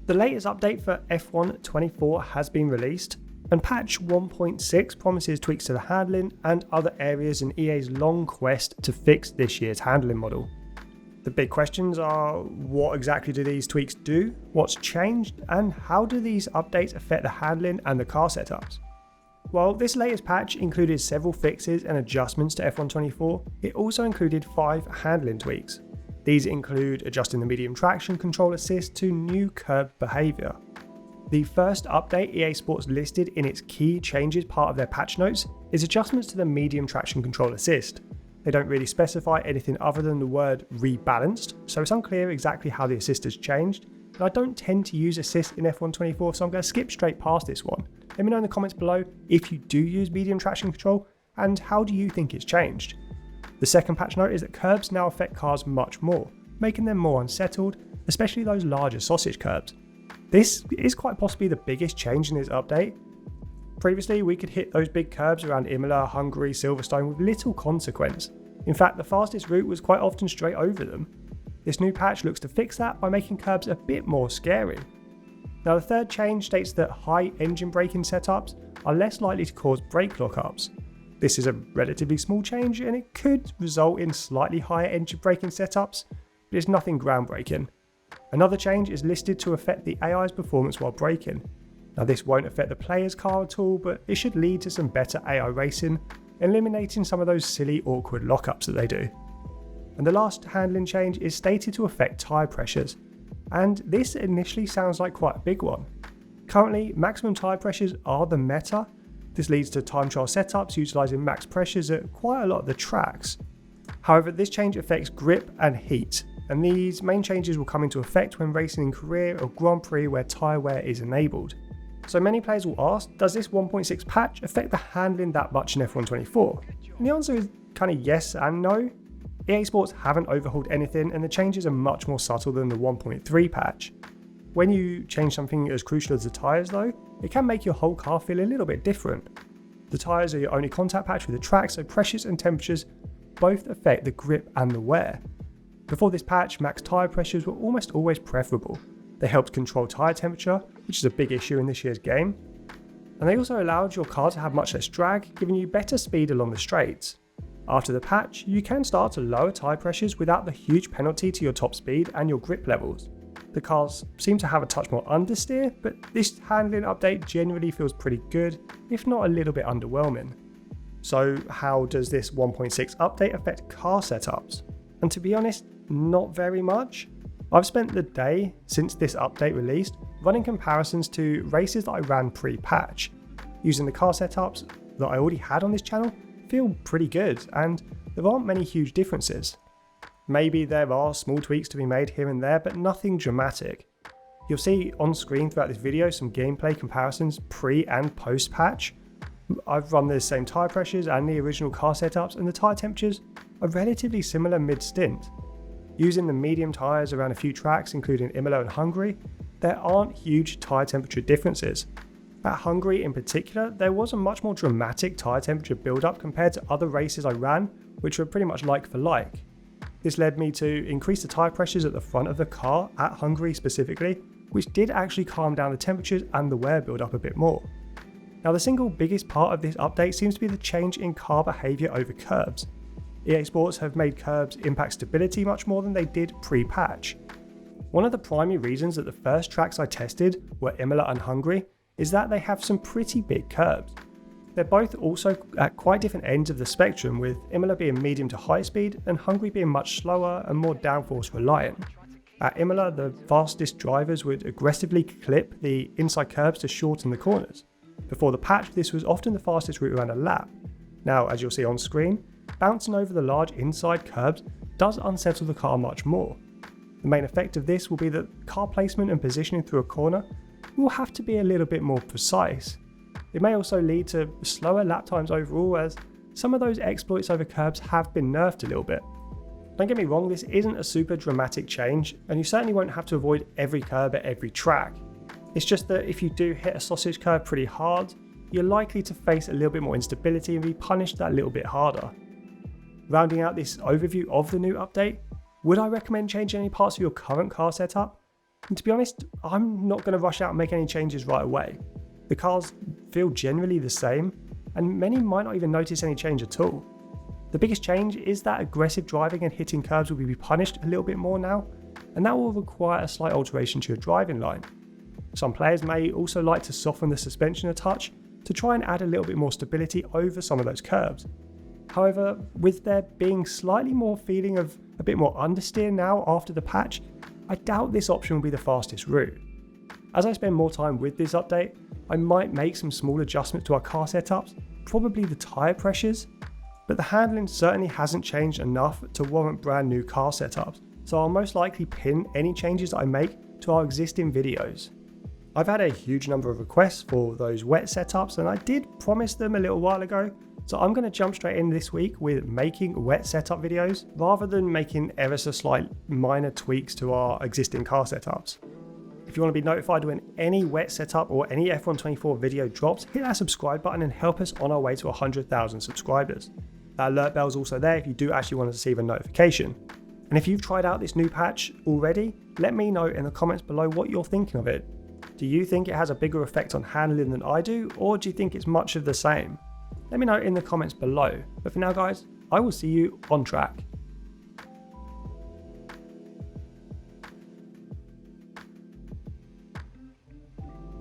The latest update for F1.24 has been released, and patch 1.6 promises tweaks to the handling and other areas in EA's long quest to fix this year's handling model. The big questions are, what exactly do these tweaks do, what's changed, and how do these updates affect the handling and the car setups? While this latest patch included several fixes and adjustments to F1.24, it also included 5 handling tweaks. These include adjusting the medium traction control assist to new curb behaviour. The first update EA Sports listed in its key changes part of their patch notes is adjustments to the medium traction control assist. They don't really specify anything other than the word rebalanced, so it's unclear exactly how the assist has changed, and I don't tend to use assist in F1.24, so I'm going to skip straight past this one. Let me know in the comments below if you do use medium traction control, and how do you think it's changed? The second patch note is that curbs now affect cars much more, making them more unsettled, especially those larger sausage curbs. This is quite possibly the biggest change in this update. Previously, we could hit those big curbs around Imola, Hungary, Silverstone with little consequence. In fact, the fastest route was quite often straight over them. This new patch looks to fix that by making curbs a bit more scary. Now, the third change states that high engine braking setups are less likely to cause brake lockups. This is a relatively small change and it could result in slightly higher engine braking setups, but it's nothing groundbreaking. Another change is listed to affect the AI's performance while braking. Now, this won't affect the player's car at all, but it should lead to some better AI racing, eliminating some of those silly awkward lockups that they do. And the last handling change is stated to affect tyre pressures, and this initially sounds like quite a big one. Currently, maximum tyre pressures are the meta. This leads to time trial setups utilising max pressures at quite a lot of the tracks. However, this change affects grip and heat, and these main changes will come into effect when racing in career or Grand Prix where tyre wear is enabled. So many players will ask, does this 1.6 patch affect the handling that much in F1.24? And the answer is kind of yes and no. EA Sports haven't overhauled anything, and the changes are much more subtle than the 1.3 patch. When you change something as crucial as the tyres though, it can make your whole car feel a little bit different. The tyres are your only contact patch with the track, so pressures and temperatures both affect the grip and the wear. Before this patch, max tyre pressures were almost always preferable. They helped control tyre temperature, which is a big issue in this year's game. And they also allowed your car to have much less drag, giving you better speed along the straights. After the patch, you can start to lower tyre pressures without the huge penalty to your top speed and your grip levels. The cars seem to have a touch more understeer, but this handling update generally feels pretty good, if not a little bit underwhelming. So how does this 1.6 update affect car setups? And to be honest, not very much. I've spent the day since this update released running comparisons to races that I ran pre-patch. Using the car setups that I already had on this channel feel pretty good, and there aren't many huge differences. Maybe there are small tweaks to be made here and there, but nothing dramatic. You'll see on screen throughout this video some gameplay comparisons pre and post patch. I've run the same tyre pressures and the original car setups, and the tyre temperatures are relatively similar mid-stint. Using the medium tyres around a few tracks including Imola and Hungary, there aren't huge tyre temperature differences. At Hungary in particular, there was a much more dramatic tyre temperature build-up compared to other races I ran, which were pretty much like for like. This led me to increase the tyre pressures at the front of the car at Hungary specifically, which did actually calm down the temperatures and the wear build-up a bit more. Now, the single biggest part of this update seems to be the change in car behaviour over curbs. EA Sports have made curbs impact stability much more than they did pre-patch. One of the primary reasons that the first tracks I tested were Imola and Hungary is that they have some pretty big curbs. They're both also at quite different ends of the spectrum, with Imola being medium to high speed and Hungary being much slower and more downforce reliant. At Imola, the fastest drivers would aggressively clip the inside curbs to shorten the corners. Before the patch, this was often the fastest route around a lap. Now, as you'll see on screen, bouncing over the large inside curbs does unsettle the car much more. The main effect of this will be that car placement and positioning through a corner will have to be a little bit more precise. It may also lead to slower lap times overall, as some of those exploits over curbs have been nerfed a little bit. Don't get me wrong, this isn't a super dramatic change, and you certainly won't have to avoid every curb at every track. It's just that if you do hit a sausage curb pretty hard, you're likely to face a little bit more instability and be punished that little bit harder. Rounding out this overview of the new update, would I recommend changing any parts of your current car setup? And to be honest, I'm not going to rush out and make any changes right away. The cars feel generally the same, and many might not even notice any change at all. The biggest change is that aggressive driving and hitting curbs will be punished a little bit more now, and that will require a slight alteration to your driving line. Some players may also like to soften the suspension a touch to try and add a little bit more stability over some of those curbs. However, with there being slightly more feeling of a bit more understeer now after the patch, I doubt this option will be the fastest route. As I spend more time with this update, I might make some small adjustments to our car setups, probably the tyre pressures, but the handling certainly hasn't changed enough to warrant brand new car setups, so I'll most likely pin any changes that I make to our existing videos. I've had a huge number of requests for those wet setups, and I did promise them a little while ago, so I'm going to jump straight in this week with making wet setup videos rather than making ever so slight minor tweaks to our existing car setups. If you want to be notified when any wet setup or any F124 video drops, hit that subscribe button and help us on our way to 100,000 subscribers. That alert bell is also there if you do actually want to receive a notification. And if you've tried out this new patch already, let me know in the comments below what you're thinking of it. Do you think it has a bigger effect on handling than I do, or do you think it's much of the same? Let me know in the comments below. But for now guys, I will see you on track.